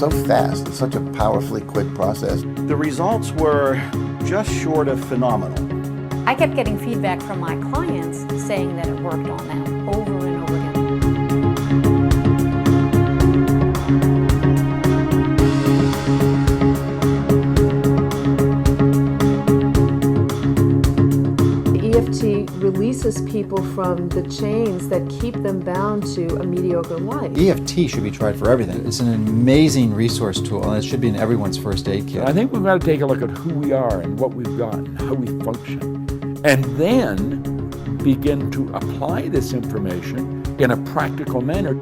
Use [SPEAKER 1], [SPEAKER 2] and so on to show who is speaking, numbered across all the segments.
[SPEAKER 1] so fast. It's such a powerfully quick process.
[SPEAKER 2] The results were just short of phenomenal.
[SPEAKER 3] I kept getting feedback from my clients saying that it worked on them over and over again.
[SPEAKER 4] EFT releases people from the chains that keep them bound to a mediocre life.
[SPEAKER 5] EFT should be tried for everything. It's an amazing resource tool, and it should be in everyone's first aid kit.
[SPEAKER 6] I think we've got to take a look at who we are and what we've got and how we function, and then begin to apply this information in a practical manner.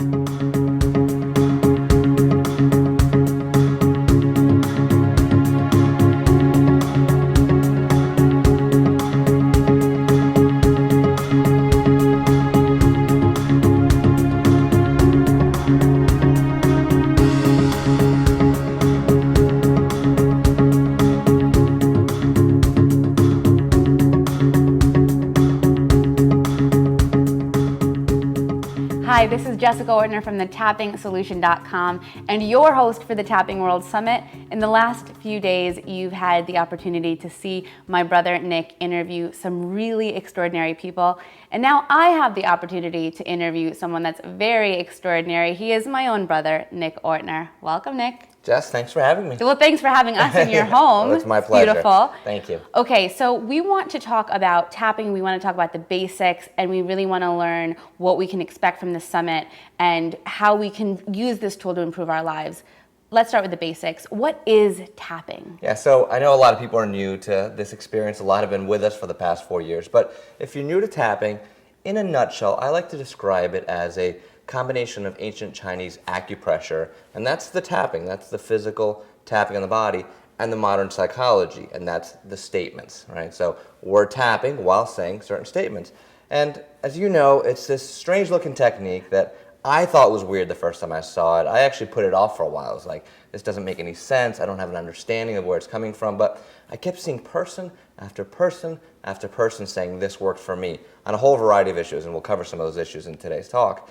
[SPEAKER 7] Hi, this is Jessica Ortner from the TappingSolution.com and your host for the Tapping World Summit. In the last few days, you've had the opportunity to see my brother Nick interview some really extraordinary people. And now I have the opportunity to interview someone that's very extraordinary. He is my own brother, Nick Ortner. Welcome, Nick.
[SPEAKER 8] Jess, thanks for having me.
[SPEAKER 7] Well, thanks for having us in your home.
[SPEAKER 8] Well, it's my pleasure.
[SPEAKER 7] Beautiful.
[SPEAKER 8] Thank you.
[SPEAKER 7] Okay, so we want to talk about tapping. We want to talk about the basics, and we really want to learn what we can expect from the summit and how we can use this tool to improve our lives. Let's start with the basics. What is tapping?
[SPEAKER 8] Yeah, so I know a lot of people are new to this experience. A lot have been with us for the past 4 years. But if you're new to tapping, in a nutshell, I like to describe it as a combination of ancient Chinese acupressure, and that's the tapping, that's the physical tapping on the body, and the modern psychology, and that's the statements, right? So we're tapping while saying certain statements. And as you know, it's this strange looking technique that I thought was weird the first time I saw it. I actually put it off for a while. I was like, this doesn't make any sense. I don't have an understanding of where it's coming from. But I kept seeing person after person after person saying this worked for me on a whole variety of issues, and we'll cover some of those issues in today's talk.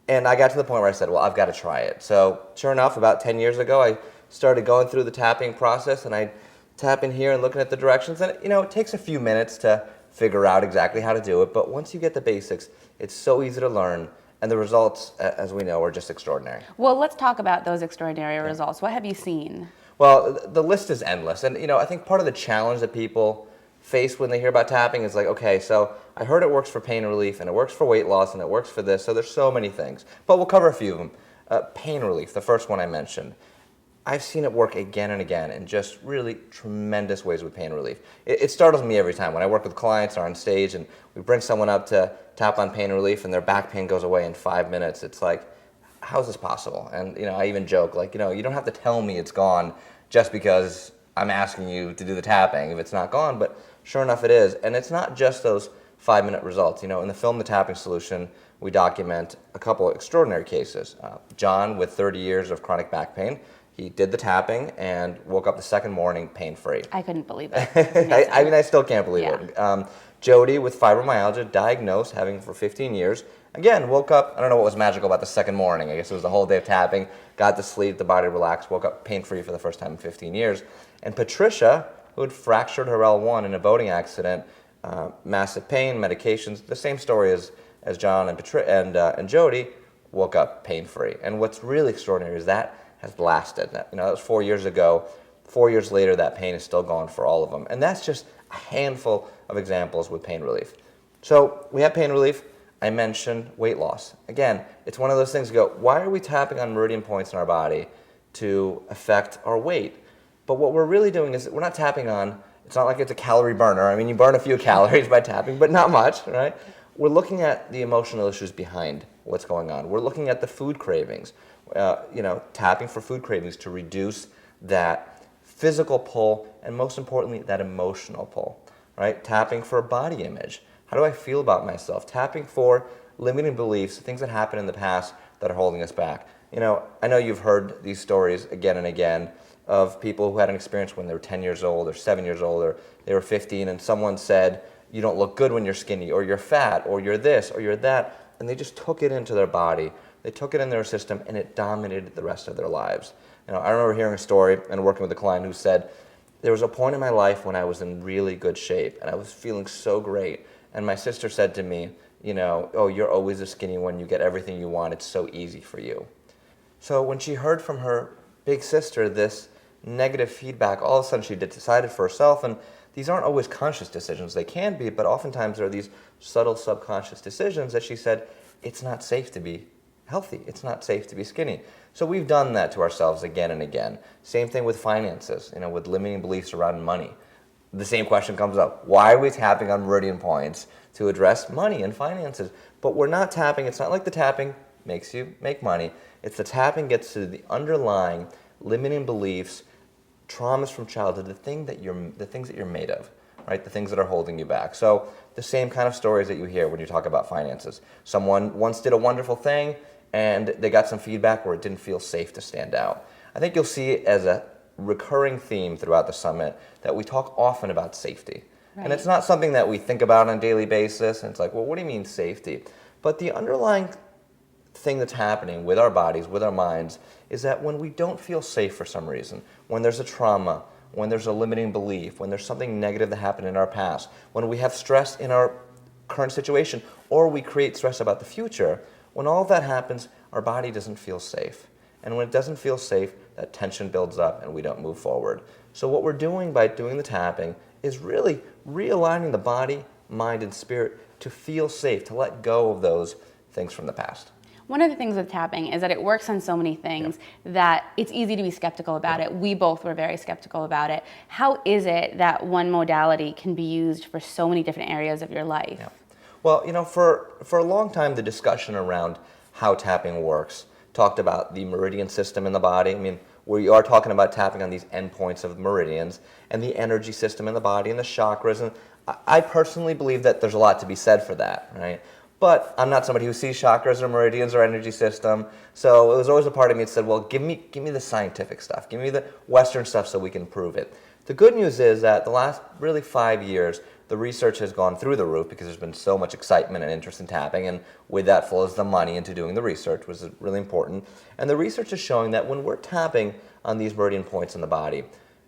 [SPEAKER 8] And I got to the point where I said, well, I've got to try it. So sure enough, about 10 years ago, I started going through the tapping process, and I tap in here and looking at the directions. And you know, it takes a few minutes to figure out exactly how to do it. But once you get the basics, it's so easy to learn. And the results, as we know, are just extraordinary.
[SPEAKER 7] Well, let's talk about those extraordinary results. What have you seen?
[SPEAKER 8] Well, the list is endless. And you know, I think part of the challenge that people face when they hear about tapping is like, okay, so I heard it works for pain relief, and it works for weight loss, and it works for this, so there's so many things. But we'll cover a few of them. Pain relief, the first one I mentioned. I've seen it work again and again in just really tremendous ways with pain relief. It startles me every time when I work with clients or on stage and we bring someone up to tap on pain relief and their back pain goes away in 5 minutes. It's like, how is this possible? And you know, I even joke, like, you know, you don't have to tell me it's gone just because I'm asking you to do the tapping if it's not gone, but sure enough it is. And it's not just those 5-minute results. You know, in the film The Tapping Solution, we document a couple of extraordinary cases. John, with 30 years of chronic back pain, he did the tapping and woke up the second morning pain-free.
[SPEAKER 7] I couldn't believe it.
[SPEAKER 8] I mean, I still can't believe it. Jody, with fibromyalgia, diagnosed, having for 15 years, again, woke up, I don't know what was magical about the second morning. I guess it was the whole day of tapping, got to sleep, the body relaxed, woke up pain-free for the first time in 15 years. And Patricia, who had fractured her L1 in a boating accident, massive pain, medications, the same story as John and Jody, woke up pain-free. And what's really extraordinary is that has lasted. You know, that was 4 years ago. 4 years later, that pain is still gone for all of them. And that's just a handful of examples with pain relief. So we have pain relief. I mentioned weight loss. Again, it's one of those things you go, why are we tapping on meridian points in our body to affect our weight? But what we're really doing is we're not tapping on, it's not like it's a calorie burner. I mean, you burn a few calories by tapping, but not much, right? We're looking at the emotional issues behind what's going on. We're looking at the food cravings. You know, tapping for food cravings to reduce that physical pull and most importantly, that emotional pull, right? Tapping for body image. How do I feel about myself? Tapping for limiting beliefs, things that happened in the past that are holding us back. You know, I know you've heard these stories again and again of people who had an experience when they were 10 years old or 7 years old or they were 15 and someone said, you don't look good when you're skinny or you're fat or you're this or you're that, and they just took it into their body They took it in their system and it dominated the rest of their lives. I remember hearing a story and working with a client who said, there was a point in my life when I was in really good shape and I was feeling so great. And my sister said to me, oh, you're always a skinny one. You get everything you want. It's so easy for you. So when she heard from her big sister this negative feedback, all of a sudden she decided for herself, and these aren't always conscious decisions. They can be, but oftentimes there are these subtle subconscious decisions that she said, it's not safe to be healthy. It's not safe to be skinny. So we've done that to ourselves again and again. Same thing with finances, with limiting beliefs around money. The same question comes up. Why are we tapping on meridian points to address money and finances? But we're not tapping. It's not like the tapping makes you make money. It's the tapping gets to the underlying limiting beliefs, traumas from childhood, the things that you're made of, right? The things that are holding you back. So the same kind of stories that you hear when you talk about finances. Someone once did a wonderful thing and they got some feedback where it didn't feel safe to stand out. I think you'll see it as a recurring theme throughout the summit that we talk often about safety. Right. And it's not something that we think about on a daily basis. And it's like, well, what do you mean safety? But the underlying thing that's happening with our bodies, with our minds, is that when we don't feel safe for some reason, when there's a trauma, when there's a limiting belief, when there's something negative that happened in our past, when we have stress in our current situation, or we create stress about the future, when all of that happens, our body doesn't feel safe. And when it doesn't feel safe, that tension builds up and we don't move forward. So what we're doing by doing the tapping is really realigning the body, mind, and spirit to feel safe, to let go of those things from the past.
[SPEAKER 7] One of the things with tapping is that it works on so many things that it's easy to be skeptical about it. We both were very skeptical about it. How is it that one modality can be used for so many different areas of your life?
[SPEAKER 8] Yeah. Well, for a long time, the discussion around how tapping works talked about the meridian system in the body. I mean, we are talking about tapping on these endpoints of meridians and the energy system in the body and the chakras. And I personally believe that there's a lot to be said for that, right? But I'm not somebody who sees chakras or meridians or energy system. So it was always a part of me that said, well, give me the scientific stuff. Give me the Western stuff so we can prove it. The good news is that the last really 5 years, the research has gone through the roof because there's been so much excitement and interest in tapping, and with that flows the money into doing the research, which is really important. And the research is showing that when we're tapping on these meridian points in the body,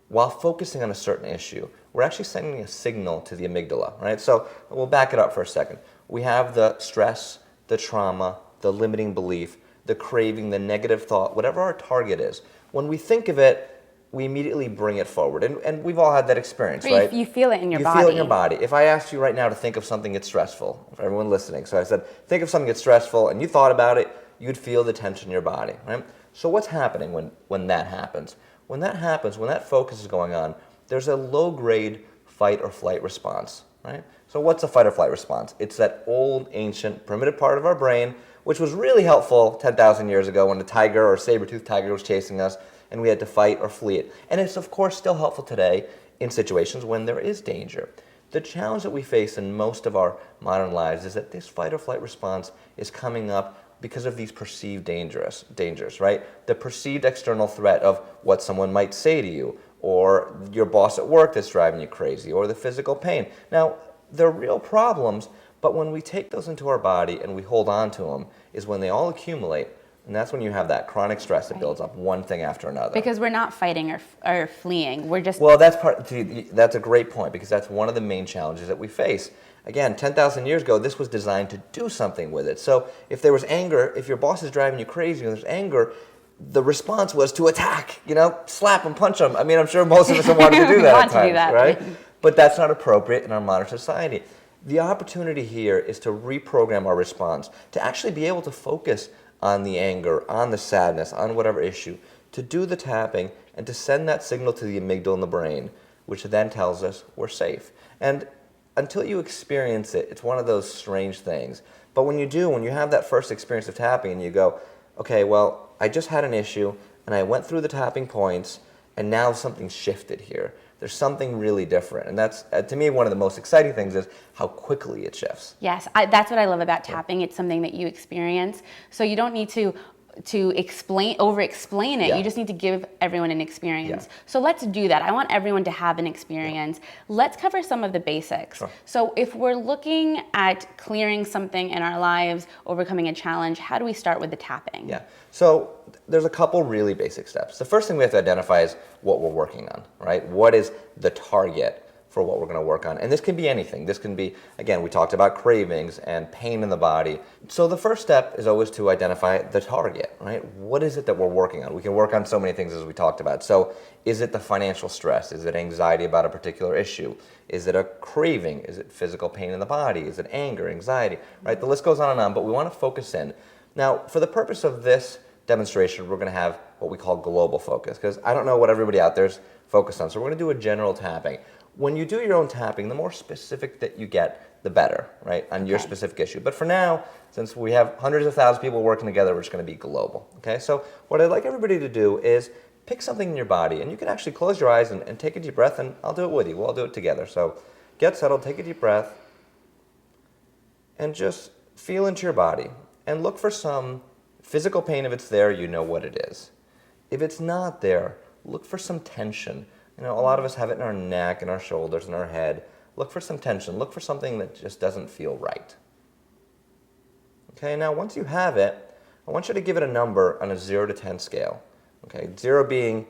[SPEAKER 8] while focusing on a certain issue, we're actually sending a signal to the amygdala, right? So we'll back it up for a second. We have the stress, the trauma, the limiting belief, the craving, the negative thought, whatever our target is. When we think of it, we immediately bring it forward. And we've all had that experience, right?
[SPEAKER 7] You feel it in your body.
[SPEAKER 8] You feel it in your body. If I asked you right now to think of something that's stressful, for everyone listening, so I said, think of something that's stressful, and you thought about it, you'd feel the tension in your body, right? So what's happening when that happens? When that happens, when that focus is going on, there's a low-grade fight or flight response, right? So what's a fight or flight response? It's that old, ancient, primitive part of our brain, which was really helpful 10,000 years ago when a tiger or a saber-toothed tiger was chasing us and we had to fight or flee it. And it's, of course, still helpful today in situations when there is danger. The challenge that we face in most of our modern lives is that this fight or flight response is coming up because of these perceived dangers, right? The perceived external threat of what someone might say to you, or your boss at work that's driving you crazy, or the physical pain. Now, they're real problems, but when we take those into our body and we hold on to them is when they all accumulate, and that's when you have that chronic stress that builds up one thing after another.
[SPEAKER 7] Because we're not fighting or fleeing, we're just...
[SPEAKER 8] Well, that's a great point, because that's one of the main challenges that we face. Again, 10,000 years ago, this was designed to do something with it. So if there was anger, if your boss is driving you crazy and there's anger, the response was to attack, slap them, punch them. I mean, I'm sure most of us have wanted to do that at times, right? But that's not appropriate in our modern society. The opportunity here is to reprogram our response, to actually be able to focus on the anger, on the sadness, on whatever issue, to do the tapping and to send that signal to the amygdala in the brain, which then tells us we're safe. And until you experience it, it's one of those strange things. But when you do, when you have that first experience of tapping and you go, okay, well, I just had an issue and I went through the tapping points and now something shifted here. There's something really different. And that's, to me, one of the most exciting things is how quickly it shifts.
[SPEAKER 7] Yes, that's what I love about tapping. It's something that you experience. So you don't need to over explain it.
[SPEAKER 8] Yeah.
[SPEAKER 7] You just need to give everyone an experience.
[SPEAKER 8] Yeah.
[SPEAKER 7] So let's do that. I want everyone to have an experience. Let's cover some of the basics.
[SPEAKER 8] Sure.
[SPEAKER 7] So if we're looking at clearing something in our lives, overcoming a challenge, how do we start with the tapping?
[SPEAKER 8] Yeah. So there's a couple really basic steps. The first thing we have to identify is what we're working on, right? What is the target for what we're going to work on? And this can be anything. This can be, again, we talked about cravings and pain in the body. So the first step is always to identify the target, right? What is it that we're working on? We can work on so many things as we talked about. So is it the financial stress? Is it anxiety about a particular issue? Is it a craving? Is it physical pain in the body? Is it anger, anxiety, right? The list goes on, but we want to focus in. Now, for the purpose of this demonstration, we're going to have what we call global focus, because I don't know what everybody out there's focused on. So we're going to do a general tapping. When you do your own tapping, the more specific that you get, the better, right, on your specific issue. But for now, since we have hundreds of thousands of people working together, we're just going to be global, okay? So what I'd like everybody to do is pick something in your body, and you can actually close your eyes and take a deep breath, and I'll do it with you. We'll all do it together. So get settled, take a deep breath, and just feel into your body, and look for some physical pain. If it's there, you know what it is. If it's not there, look for some tension. You know, a lot of us have it in our neck, in our shoulders, in our head. Look for some tension. Look for something that just doesn't feel right. Okay, now once you have it, I want you to give it a number on a 0 to 10 scale. Okay, 0 being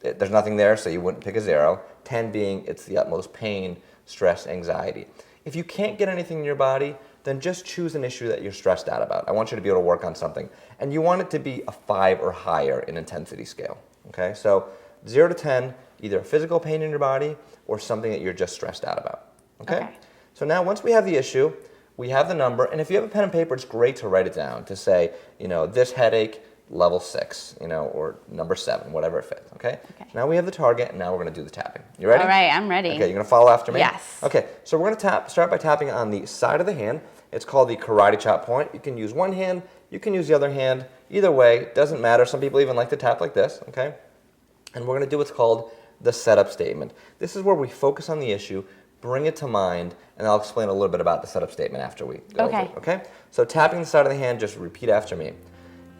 [SPEAKER 8] there's nothing there, so you wouldn't pick a 0. 10 being it's the utmost pain, stress, anxiety. If you can't get anything in your body, then just choose an issue that you're stressed out about. I want you to be able to work on something. And you want it to be a 5 or higher in intensity scale. Okay, so 0 to 10, either a physical pain in your body or something that you're just stressed out about. Okay? So now once we have the issue, we have the number, and if you have a pen and paper, it's great to write it down, to say, you know, this headache, level 6, you know, or number 7, whatever it fits, okay? Now we have the target, and now we're going to do the tapping. You ready?
[SPEAKER 7] All right, I'm ready.
[SPEAKER 8] Okay, you're going to follow after me?
[SPEAKER 7] Yes.
[SPEAKER 8] Okay, so we're going to start by tapping on the side of the hand. It's called the karate chop point. You can use one hand, you can use the other hand. Either way, it doesn't matter. Some people even like to tap like this, okay? And we're going to do what's called the setup statement. This is where we focus on the issue, bring it to mind, and I'll explain a little bit about the setup statement after we go over it, okay? So tapping the side of the hand, just repeat after me.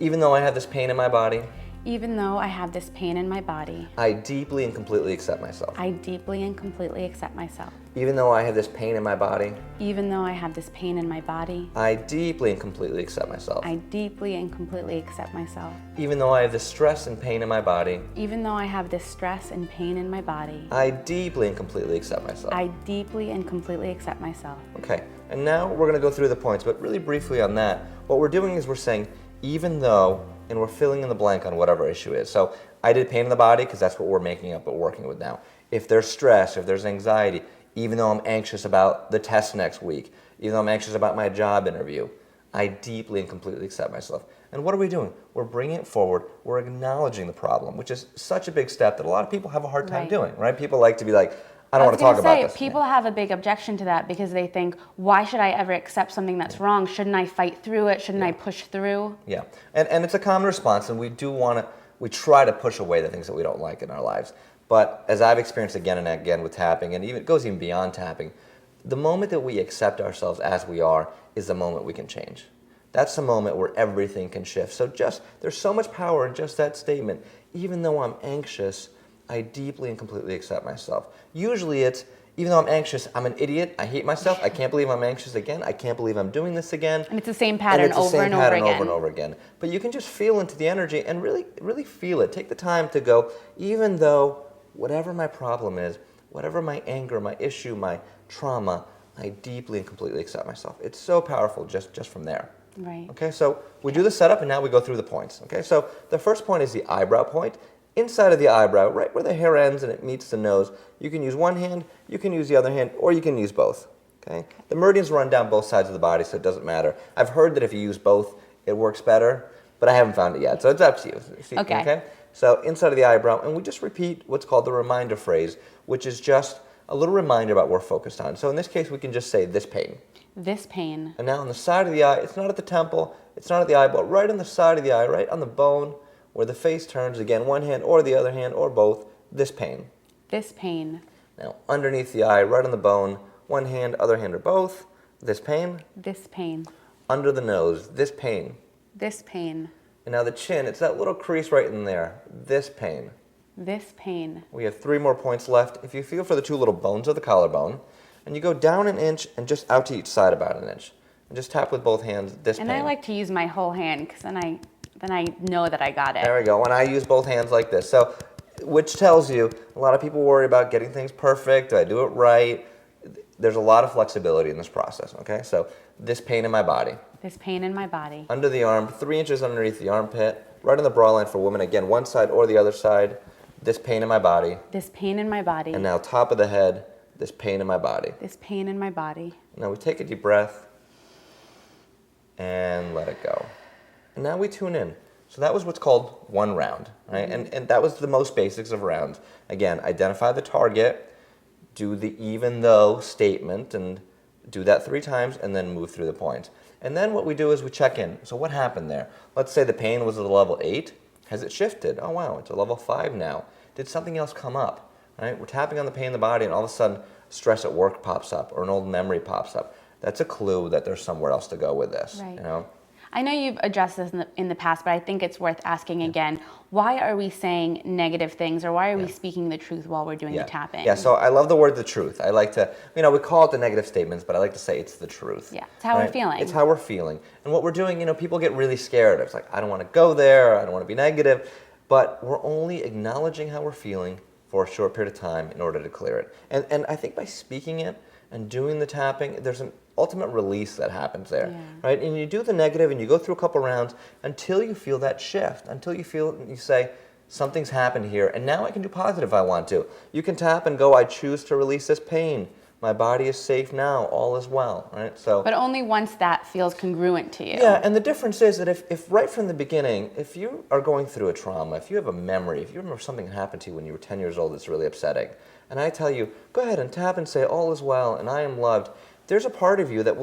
[SPEAKER 8] Even though I have this pain in my body,
[SPEAKER 7] Even though I have this pain in my body,
[SPEAKER 8] I deeply and completely accept myself.
[SPEAKER 7] I deeply and completely accept myself.
[SPEAKER 8] Even though I have this pain in my body,
[SPEAKER 7] Even though I have this pain in my body,
[SPEAKER 8] I deeply and completely accept myself.
[SPEAKER 7] I deeply and completely accept myself.
[SPEAKER 8] Even though I have this stress and pain in my body,
[SPEAKER 7] Even though I have this stress and pain in my body,
[SPEAKER 8] I deeply and completely accept myself.
[SPEAKER 7] I deeply and completely accept myself.
[SPEAKER 8] Okay, and now we're going to go through the points, but really briefly on that, what we're doing is we're saying, even though, and we're filling in the blank on whatever issue is. So I did pain in the body because that's what we're making up, but working with now. If there's stress, if there's anxiety, even though I'm anxious about the test next week, even though I'm anxious about my job interview, I deeply and completely accept myself. And what are we doing? We're bringing it forward. We're acknowledging the problem, which is such a big step that a lot of people have a hard time
[SPEAKER 7] Right.
[SPEAKER 8] doing, right? People like to be like, I don't want to talk about this.
[SPEAKER 7] People have a big objection to that because they think, why should I ever accept something that's wrong? Shouldn't I fight through it? Shouldn't I push through?
[SPEAKER 8] Yeah, and it's a common response, and we try to push away the things that we don't like in our lives. But as I've experienced again and again with tapping, and it goes even beyond tapping, the moment that we accept ourselves as we are is the moment we can change. That's the moment where everything can shift. So there's so much power in just that statement. Even though I'm anxious, I deeply and completely accept myself. Usually it's, even though I'm anxious, I'm an idiot, I hate myself, I can't believe I'm anxious again, I can't believe I'm doing this again.
[SPEAKER 7] And it's the same pattern over and over again.
[SPEAKER 8] But you can just feel into the energy and really, really feel it. Take the time to go, even though whatever my problem is, whatever my anger, my issue, my trauma, I deeply and completely accept myself. It's so powerful just from there.
[SPEAKER 7] Right.
[SPEAKER 8] Okay, so we do the setup and now we go through the points. Okay, so the first point is the eyebrow point. Inside of the eyebrow, right where the hair ends and it meets the nose, you can use one hand, you can use the other hand, or you can use both. Okay? The meridians run down both sides of the body, so it doesn't matter. I've heard that if you use both, it works better, but I haven't found it yet, so it's up to you. Okay? So inside of the eyebrow, and we just repeat what's called the reminder phrase, which is just a little reminder about what we're focused on. So in this case, we can just say this pain.
[SPEAKER 7] This pain.
[SPEAKER 8] And now on the side of the eye, it's not at the temple, it's not at the eyeball, right on the side of the eye, right on the bone, where the face turns, again, one hand or the other hand or both, this pain.
[SPEAKER 7] This pain.
[SPEAKER 8] Now, underneath the eye, right on the bone, one hand, other hand or both, this pain.
[SPEAKER 7] This pain.
[SPEAKER 8] Under the nose, this pain.
[SPEAKER 7] This pain.
[SPEAKER 8] And now the chin, it's that little crease right in there. This pain.
[SPEAKER 7] This pain.
[SPEAKER 8] We have 3 more points left. If you feel for the 2 little bones of the collarbone, and you go down an inch and just out to each side about an inch. And just tap with both hands, this
[SPEAKER 7] And
[SPEAKER 8] pain.
[SPEAKER 7] I like to use my whole hand because then I know that I got it.
[SPEAKER 8] There we go. And I use both hands like this. So, which tells you, a lot of people worry about getting things perfect. Do I do it right? There's a lot of flexibility in this process, okay? So, this pain in my body.
[SPEAKER 7] This pain in my body.
[SPEAKER 8] Under the arm, 3 inches underneath the armpit, right on the bra line for women. Again, one side or the other side. This pain in my body.
[SPEAKER 7] This pain in my body.
[SPEAKER 8] And now top of the head, this pain in my body.
[SPEAKER 7] This pain in my body.
[SPEAKER 8] Now we take a deep breath and let it go. And now we tune in. So that was what's called one round, right? And that was the most basics of rounds. Again, identify the target, do the even though statement, and do that 3 times, and then move through the points. And then what we do is we check in. So what happened there? Let's say the pain was at a level 8. Has it shifted? Oh wow, it's a level 5 now. Did something else come up? Right? We're tapping on the pain in the body, and all of a sudden, stress at work pops up, or an old memory pops up. That's a clue that there's somewhere else to go with this.
[SPEAKER 7] Right.
[SPEAKER 8] You know?
[SPEAKER 7] I know you've addressed this in the past, but I think it's worth asking again. Why are we saying negative things, or why are we speaking the truth while we're doing the tapping?
[SPEAKER 8] Yeah, so I love the word the truth. I like to, we call it the negative statements, but I like to say it's the truth.
[SPEAKER 7] Yeah, it's how we're feeling.
[SPEAKER 8] It's how we're feeling. And what we're doing, people get really scared. It's like, I don't want to go there, I don't want to be negative, but we're only acknowledging how we're feeling for a short period of time in order to clear it. And I think by speaking it and doing the tapping, there's an ultimate release that happens there, right? And you do the negative and you go through a couple rounds until you feel that shift, until you say, something's happened here, and now I can do positive if I want to. You can tap and go, I choose to release this pain. My body is safe now, all is well, right? So,
[SPEAKER 7] but only once that feels congruent to you.
[SPEAKER 8] yeah, and the difference is that if right from the beginning, if you are going through a trauma, if you have a memory, if you remember something happened to you when you were 10 years old that's really upsetting, and I tell you, go ahead and tap and say, all is well, and I am loved, there's a part of you that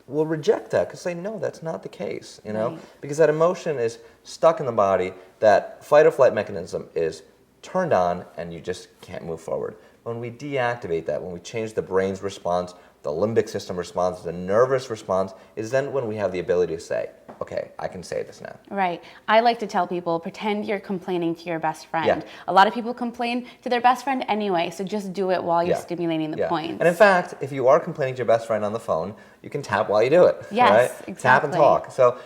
[SPEAKER 8] will reject that, because say, no, that's not the case,
[SPEAKER 7] Right.
[SPEAKER 8] Because that emotion is stuck in the body, that fight or flight mechanism is turned on, and you just can't move forward. When we deactivate that, when we change the brain's response, the limbic system response, the nervous response, is then when we have the ability to say, okay, I can say this now.
[SPEAKER 7] Right. I like to tell people, pretend you're complaining to your best friend.
[SPEAKER 8] Yeah.
[SPEAKER 7] A lot of people complain to their best friend anyway, so just do it while you're stimulating the points.
[SPEAKER 8] And in fact, if you are complaining to your best friend on the phone, you can tap while you do it.
[SPEAKER 7] Yes,
[SPEAKER 8] right?
[SPEAKER 7] exactly.
[SPEAKER 8] Tap and talk. So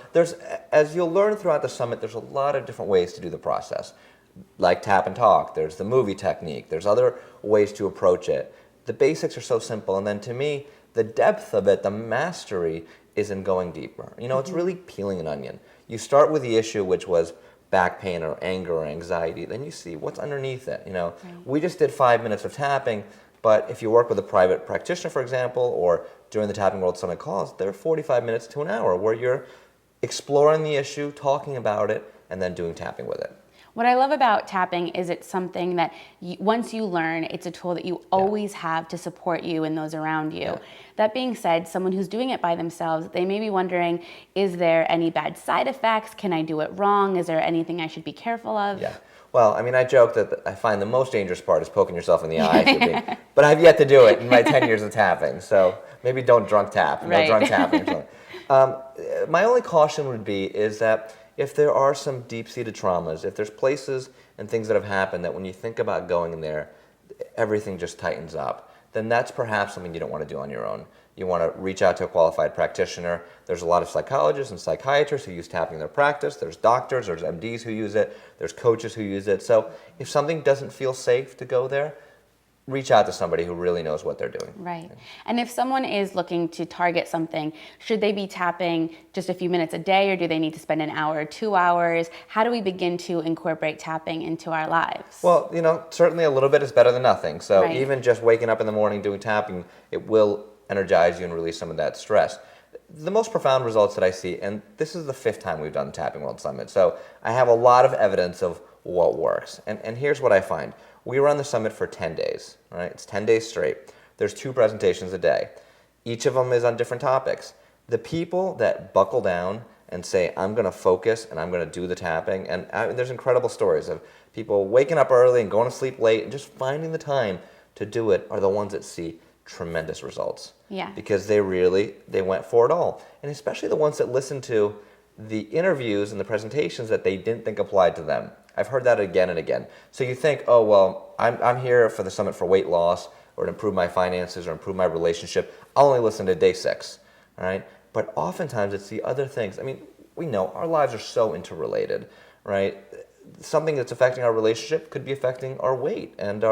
[SPEAKER 8] as you'll learn throughout the summit, there's a lot of different ways to do the process. Like tap and talk, there's the movie technique, there's other ways to approach it. The basics are so simple, and then to me, the depth of it, the mastery, is in going deeper. It's really peeling an onion. You start with the issue, which was back pain or anger or anxiety, then you see what's underneath it.
[SPEAKER 7] Right.
[SPEAKER 8] We just did 5 minutes of tapping, but if you work with a private practitioner, for example, or during the Tapping World Summit calls, they're 45 minutes to an hour where you're exploring the issue, talking about it, and then doing tapping with it.
[SPEAKER 7] What I love about tapping is it's something that once you learn, it's a tool that you always have to support you and those around you.
[SPEAKER 8] Yeah.
[SPEAKER 7] That being said, someone who's doing it by themselves, they may be wondering, is there any bad side effects? Can I do it wrong? Is there anything I should be careful of?
[SPEAKER 8] Yeah. Well, I joke that I find the most dangerous part is poking yourself in the eye. But I've yet to do it in my 10 years of tapping. So maybe don't drunk tap. No
[SPEAKER 7] Right.
[SPEAKER 8] drunk tapping or something. My only caution would be is that if there are some deep-seated traumas, if there's places and things that have happened that when you think about going in there, everything just tightens up, then that's perhaps something you don't want to do on your own. You want to reach out to a qualified practitioner. There's a lot of psychologists and psychiatrists who use tapping in their practice. There's doctors, there's MDs who use it, there's coaches who use it. So if something doesn't feel safe to go there, reach out to somebody who really knows what they're doing.
[SPEAKER 7] Right. And if someone is looking to target something, should they be tapping just a few minutes a day, or do they need to spend an hour or 2 hours? How do we begin to incorporate tapping into our lives?
[SPEAKER 8] Well, certainly a little bit is better than nothing. So
[SPEAKER 7] Right.
[SPEAKER 8] even just waking up in the morning doing tapping, it will energize you and release some of that stress. The most profound results that I see, and this is the 5th time we've done the Tapping World Summit, so I have a lot of evidence of what works. And here's what I find. We run the summit for 10 days, right? It's 10 days straight. There's 2 presentations a day. Each of them is on different topics. The people that buckle down and say, I'm going to focus and I'm going to do the tapping, and there's incredible stories of people waking up early and going to sleep late and just finding the time to do it, are the ones that see tremendous results.
[SPEAKER 7] Yeah.
[SPEAKER 8] Because they went for it all. And especially the ones that listen to the interviews and the presentations that they didn't think applied to them. I've heard that again and again. So you think, oh, well, I'm here for the summit for weight loss or to improve my finances or improve my relationship. I'll only listen to day 6, right? But oftentimes it's the other things. I mean, we know our lives are so interrelated, right? Something that's affecting our relationship could be affecting our weight and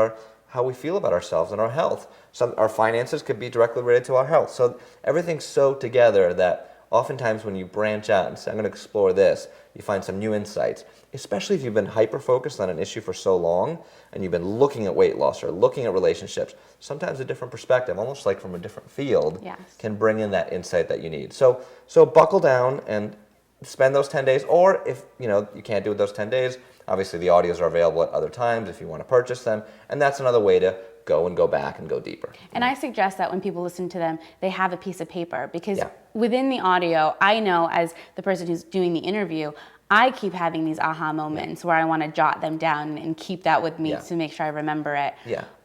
[SPEAKER 8] how we feel about ourselves and our health. Our finances could be directly related to our health. So everything's so together that oftentimes when you branch out and say, I'm going to explore this, you find some new insights, especially if you've been hyper-focused on an issue for so long and you've been looking at weight loss or looking at relationships. Sometimes a different perspective, almost like from a different field, can bring in that insight that you need. So buckle down and spend those 10 days, or if you can't do it those 10 days, obviously the audios are available at other times if you want to purchase them, and that's another way to go back and go deeper.
[SPEAKER 7] And I suggest that when people listen to them, they have a piece of paper, because within the audio, I know as the person who's doing the interview, I keep having these aha moments where I want to jot them down and keep that with me to make sure I remember it.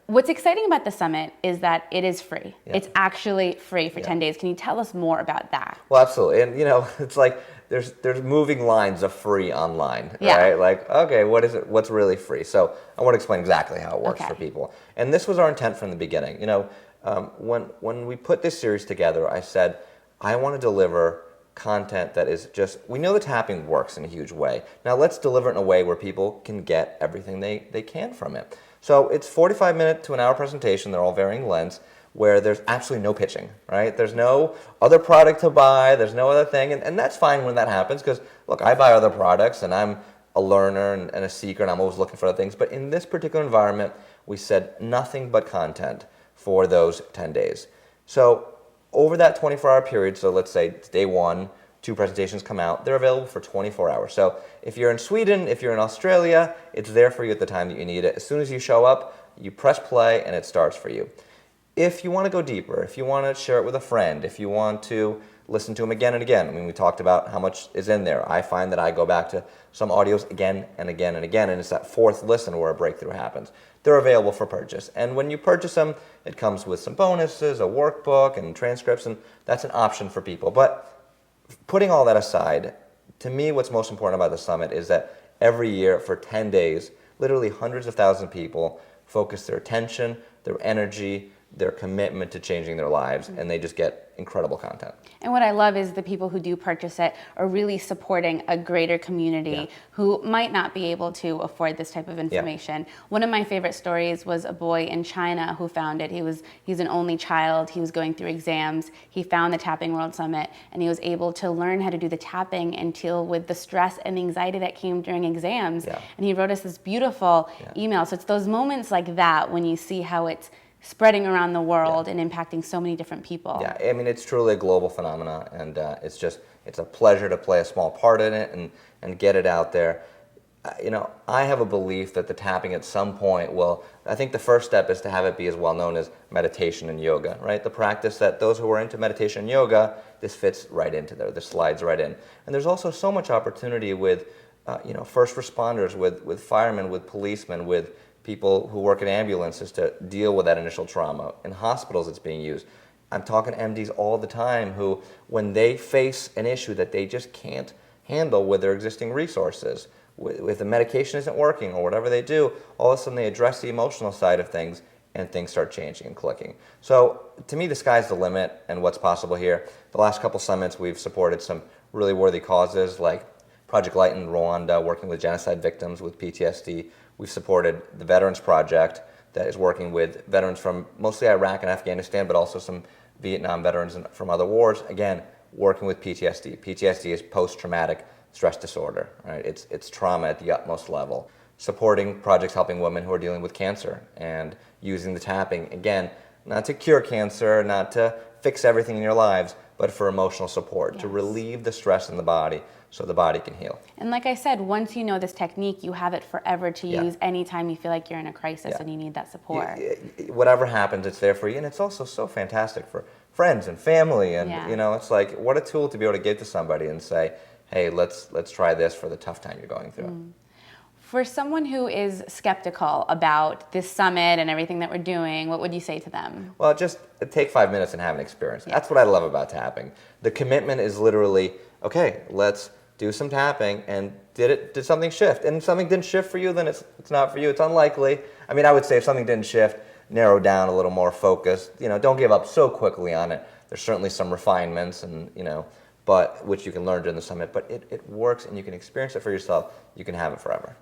[SPEAKER 7] What's exciting about the summit is that it is free. It's actually free for 10 days. Can you tell us more about that?
[SPEAKER 8] Well, absolutely. And it's like there's moving lines of free online, right? Like, okay, what is it? What's really free? So I want to explain exactly how it works for people. And this was our intent from the beginning. When we put this series together, I said, I want to deliver content that is just, we know the tapping works in a huge way. Now let's deliver it in a way where people can get everything they can from it. So it's 45-minute to an hour presentation. They're all varying lengths, where there's absolutely no pitching, right? There's no other product to buy. There's no other thing. And that's fine when that happens, because, look, I buy other products, and I'm a learner and a seeker, and I'm always looking for other things. But in this particular environment, we said nothing but content for those 10 days. So over that 24-hour period, so let's say it's day 1, 2 presentations come out, they're available for 24 hours. So if you're in Sweden, if you're in Australia, it's there for you at the time that you need it. As soon as you show up, you press play and it starts for you. If you want to go deeper, if you want to share it with a friend, if you want to listen to them again and again, I mean, we talked about how much is in there. I find that I go back to some audios again and again and again, and it's that 4th listen where a breakthrough happens. They're available for purchase. And when you purchase them, it comes with some bonuses, a workbook, and transcripts, and that's an option for people. But putting all that aside, to me, what's most important about the summit is that every year for 10 days, literally hundreds of thousands of people focus their attention, their energy, their commitment to changing their lives, and they just get incredible content.
[SPEAKER 7] And what I love is the people who do purchase it are really supporting a greater community who might not be able to afford this type of information. One of my favorite stories was a boy in China who found it. He's an only child. He was going through exams. He found the Tapping World Summit, and he was able to learn how to do the tapping and deal with the stress and anxiety that came during exams. And he wrote us this beautiful email. So it's those moments like that when you see how it's spreading around the world and impacting so many different people.
[SPEAKER 8] Yeah, I mean, it's truly a global phenomenon, and it's a pleasure to play a small part in it and get it out there. I have a belief that the tapping at some point I think the first step is to have it be as well known as meditation and yoga, right? The practice that those who are into meditation and yoga, this fits right into there, this slides right in. And there's also so much opportunity with, first responders, with firemen, with policemen, with people who work in ambulances to deal with that initial trauma. In hospitals, it's being used. I'm talking to MDs all the time who, when they face an issue that they just can't handle with their existing resources, if the medication isn't working or whatever they do, all of a sudden they address the emotional side of things and things start changing and clicking. So to me, the sky's the limit and what's possible here. The last couple summits, we've supported some really worthy causes like Project Light in Rwanda, working with genocide victims with PTSD. We've supported the Veterans Project that is working with veterans from mostly Iraq and Afghanistan, but also some Vietnam veterans from other wars. Again, working with PTSD. PTSD is post-traumatic stress disorder, right? It's trauma at the utmost level. Supporting projects helping women who are dealing with cancer and using the tapping, again, not to cure cancer, not to fix everything in your lives, but for emotional support, to relieve the stress in the body so the body can heal.
[SPEAKER 7] And like I said, once you know this technique, you have it forever to use anytime you feel like you're in a crisis and you need that support.
[SPEAKER 8] Whatever happens, it's there for you. And it's also so fantastic for friends and family. And, it's like, what a tool to be able to give to somebody and say, hey, let's try this for the tough time you're going through.
[SPEAKER 7] For someone who is skeptical about this summit and everything that we're doing, what would you say to them?
[SPEAKER 8] Well, just take 5 minutes and have an experience. That's what I love about tapping. The commitment is literally, okay, let's do some tapping, and did something shift? And if something didn't shift for you, then it's not for you. It's unlikely. I mean, I would say if something didn't shift, narrow down a little more focus. Don't give up so quickly on it. There's certainly some refinements, and but which you can learn during the summit. But it works, and you can experience it for yourself. You can have it forever.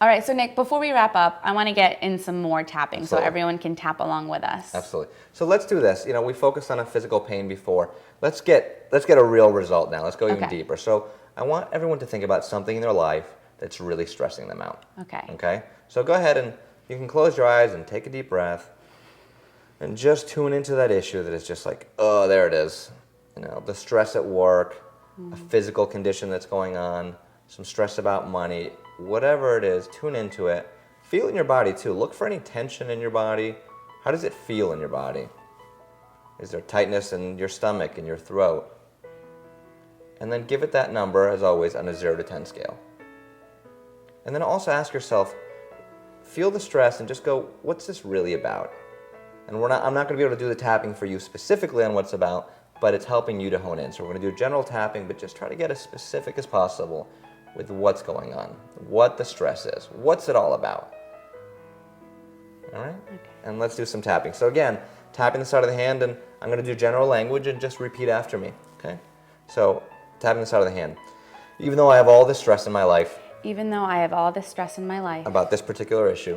[SPEAKER 7] All right, so Nick, before we wrap up, I want to get in some more tapping
[SPEAKER 8] Absolutely.
[SPEAKER 7] so everyone can tap along with us.
[SPEAKER 8] Absolutely. So let's do this. We focused on a physical pain before. Let's get a real result now. Let's go even deeper. So I want everyone to think about something in their life that's really stressing them out.
[SPEAKER 7] Okay.
[SPEAKER 8] Okay? So go ahead and you can close your eyes and take a deep breath and just tune into that issue that is just like, oh, there it is. The stress at work, a physical condition that's going on, some stress about money, whatever it is, tune into it. Feel it in your body too. Look for any tension in your body. How does it feel in your body? Is there tightness in your stomach, in your throat? And then give it that number, as always, on a 0 to 10 scale. And then also ask yourself, feel the stress and just go, what's this really about? And I'm not going to be able to do the tapping for you specifically on what's about, but it's helping you to hone in. So we're going to do general tapping, but just try to get as specific as possible with what's going on, what the stress is, what's it all about. All right? Okay. And let's do some tapping. So again, tapping the side of the hand, and I'm going to do general language and just repeat after me, okay? So tapping the side of the hand. Even though I have all this stress in my life,
[SPEAKER 7] Even though I have all this stress in my life
[SPEAKER 8] about this particular issue,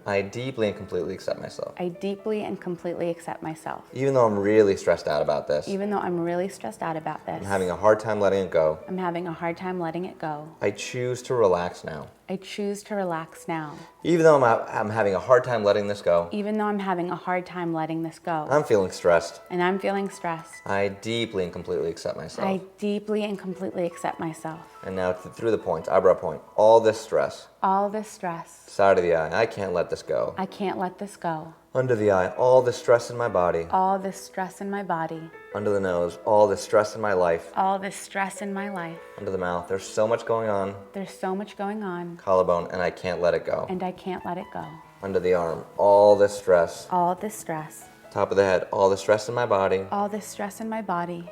[SPEAKER 7] I
[SPEAKER 8] deeply and completely accept myself.
[SPEAKER 7] deeply and completely accept myself.
[SPEAKER 8] Even though I'm really stressed out about this,
[SPEAKER 7] I'm
[SPEAKER 8] I'm having a hard time letting it go,
[SPEAKER 7] I
[SPEAKER 8] choose to relax now.
[SPEAKER 7] choose to relax now.
[SPEAKER 8] Even though I'm having a hard time letting this go,
[SPEAKER 7] Even though I'm having a hard time letting this go,
[SPEAKER 8] I'm feeling stressed,
[SPEAKER 7] and I'm feeling stressed,
[SPEAKER 8] I deeply and completely accept myself.
[SPEAKER 7] I deeply and completely accept myself.
[SPEAKER 8] And now through the points, eyebrow point, all this stress,
[SPEAKER 7] All this stress,
[SPEAKER 8] side of the eye, I can't let this go.
[SPEAKER 7] I can't let this go.
[SPEAKER 8] Under the eye, all the stress in my body.
[SPEAKER 7] All this stress in my body,
[SPEAKER 8] Under the nose, all the stress in my life.
[SPEAKER 7] all this stress in my life.
[SPEAKER 8] Under the mouth, there's so much going on.
[SPEAKER 7] There's so much going on,
[SPEAKER 8] Collarbone, and I can't let it go.
[SPEAKER 7] and I can't let it go.
[SPEAKER 8] Under the arm, all this stress.
[SPEAKER 7] All this stress,
[SPEAKER 8] Top of the head, all the stress in my body.
[SPEAKER 7] all this stress in my body,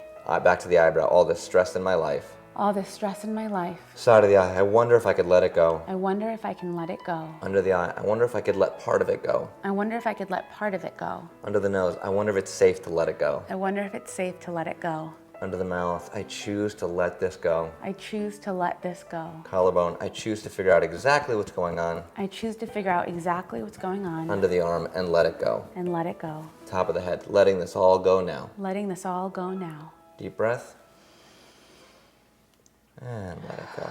[SPEAKER 8] Back to the eyebrow, all this stress in my life.
[SPEAKER 7] all this stress in my life.
[SPEAKER 8] Side of the eye, I wonder if I could let it go.
[SPEAKER 7] I wonder if I can let it go.
[SPEAKER 8] Under the eye, I wonder if I could let part of it go.
[SPEAKER 7] I wonder if I could let part of it go.
[SPEAKER 8] Under the nose, I wonder if it's safe to let it go.
[SPEAKER 7] I wonder if it's safe to let it go.
[SPEAKER 8] Under the mouth, I choose to let this go.
[SPEAKER 7] I choose to let this go.
[SPEAKER 8] Collarbone, I choose to figure out exactly what's going on.
[SPEAKER 7] I choose to figure out exactly what's going on
[SPEAKER 8] Under the arm and let it go.
[SPEAKER 7] and let it go.
[SPEAKER 8] Top of the head, letting this all go now.
[SPEAKER 7] Letting this all go now.
[SPEAKER 8] Deep breath. And let it go.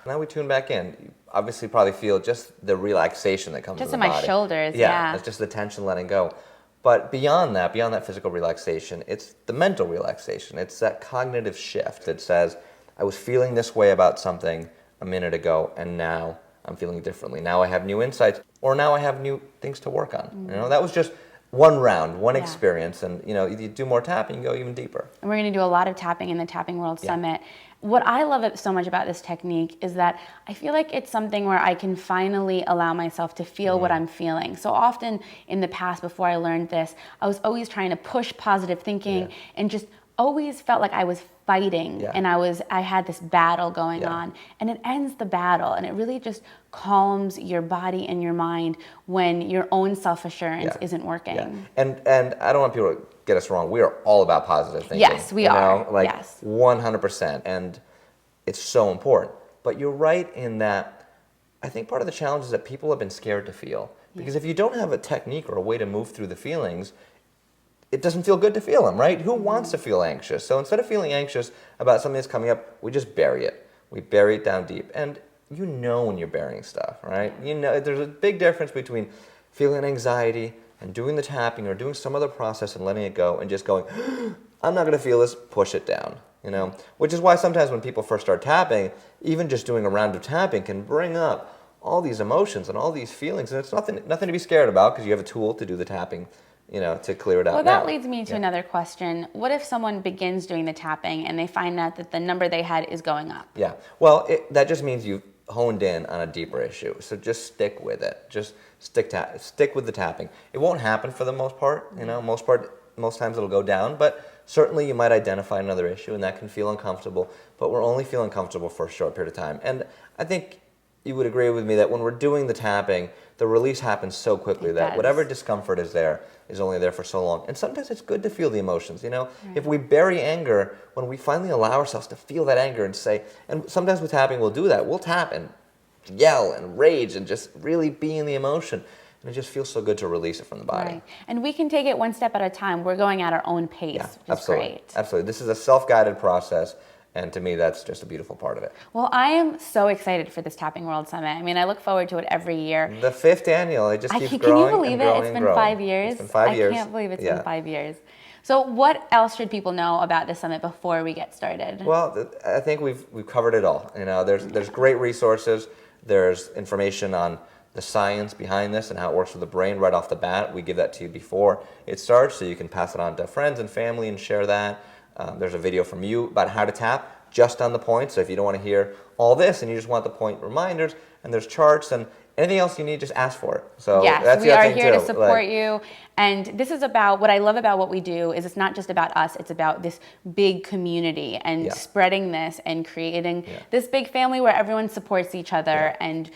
[SPEAKER 8] Now we tune back in. You obviously probably feel just the relaxation that comes
[SPEAKER 7] Just
[SPEAKER 8] in
[SPEAKER 7] in
[SPEAKER 8] the
[SPEAKER 7] my
[SPEAKER 8] body.
[SPEAKER 7] shoulders,
[SPEAKER 8] Yeah,
[SPEAKER 7] yeah.
[SPEAKER 8] it's just the tension letting go. But beyond that physical relaxation, it's the mental relaxation. It's that cognitive shift that says, I was feeling this way about something a minute ago, and now I'm feeling differently. Now I have new insights, or now I have new things to work on. That was just one round, one experience, and you do more tapping, you go even deeper.
[SPEAKER 7] And we're going to do a lot of tapping in the Tapping World Summit. What I love so much about this technique is that I feel like it's something where I can finally allow myself to feel what I'm feeling. So often in the past, before I learned this, I was always trying to push positive thinking and just always felt like I was fighting and I had this battle going on, and it ends the battle, and it really just calms your body and your mind when your own self-assurance isn't working.
[SPEAKER 8] And I don't want people to get us wrong. We are all about positive thinking.
[SPEAKER 7] Yes, we are.
[SPEAKER 8] Like
[SPEAKER 7] yes.
[SPEAKER 8] 100%. And it's so important. But you're right in that I think part of the challenge is that people have been scared to feel. Because if you don't have a technique or a way to move through the feelings, it doesn't feel good to feel them, right? Who wants to feel anxious? So instead of feeling anxious about something that's coming up, we just bury it. We bury it down deep. And you know when you're burying stuff, right? You know, there's a big difference between feeling anxiety and doing the tapping or doing some other process and letting it go and just going, I'm not going to feel this, push it down, Which is why sometimes when people first start tapping, even just doing a round of tapping can bring up all these emotions and all these feelings. And it's nothing to be scared about because you have a tool to do the tapping, to clear it out.
[SPEAKER 7] Well, that leads me to another question. What if someone begins doing the tapping and they find out that the number they had is going up?
[SPEAKER 8] Yeah. Well, that just means you've honed in on a deeper issue. So just stick with it. Just stick with the tapping. It won't happen for the most part. Most times it'll go down, but certainly you might identify another issue and that can feel uncomfortable. but we're only feeling comfortable for a short period of time. And I think you would agree with me that when we're doing the tapping, the release happens so quickly that whatever discomfort is there is only there for so long. And sometimes it's good to feel the emotions, you know? If we bury anger, when we finally allow ourselves to feel that anger and say, and sometimes with tapping we'll do that, we'll tap and yell and rage and just really be in the emotion. And it just feels so good to release it from the body.
[SPEAKER 7] Right. And we can take it one step at a time. We're going at our own pace, which is
[SPEAKER 8] absolutely.
[SPEAKER 7] great.
[SPEAKER 8] Absolutely. This is a self-guided process. And to me, that's just a beautiful part of it.
[SPEAKER 7] Well, I am so excited for this Tapping World Summit. I mean, I look forward to it every year.
[SPEAKER 8] The 5th annual, it just keeps
[SPEAKER 7] Can
[SPEAKER 8] growing.
[SPEAKER 7] you believe
[SPEAKER 8] and
[SPEAKER 7] it?
[SPEAKER 8] growing
[SPEAKER 7] It's been
[SPEAKER 8] and growing.
[SPEAKER 7] 5 years.
[SPEAKER 8] It's been 5 years.
[SPEAKER 7] I can't believe it's been 5 years. So what else should people know about the summit before we get started?
[SPEAKER 8] Well, I think we've covered it all. You know, there's great resources. There's information on the science behind this and how it works with the brain right off the bat. We give that to you before it starts, so you can pass it on to friends and family and share that. There's a video from you about how to tap just on the point. So if you don't want to hear all this and you just want the point reminders, and there's charts and anything else you need, just ask for it. So
[SPEAKER 7] yes,
[SPEAKER 8] that's
[SPEAKER 7] we
[SPEAKER 8] the other
[SPEAKER 7] are
[SPEAKER 8] thing
[SPEAKER 7] here
[SPEAKER 8] too.
[SPEAKER 7] to support you. And this is about, what I love about what we do is it's not just about us, it's about this big community and spreading this and creating this big family where everyone supports each other and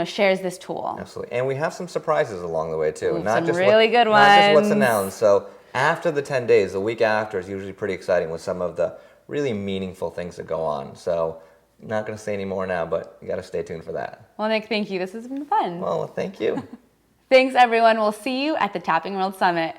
[SPEAKER 7] shares this tool.
[SPEAKER 8] Absolutely. And we have some surprises along the way too.
[SPEAKER 7] Ooh,
[SPEAKER 8] not
[SPEAKER 7] some
[SPEAKER 8] just
[SPEAKER 7] really good ones.
[SPEAKER 8] Not just what's announced. So after the 10 days, the week after is usually pretty exciting with some of the really meaningful things that go on. So I'm not going to say any more now, but you got to stay tuned for that.
[SPEAKER 7] Well, Nick, thank you. This has been fun.
[SPEAKER 8] Well, thank you.
[SPEAKER 7] Thanks, everyone. We'll see you at the Tapping World Summit.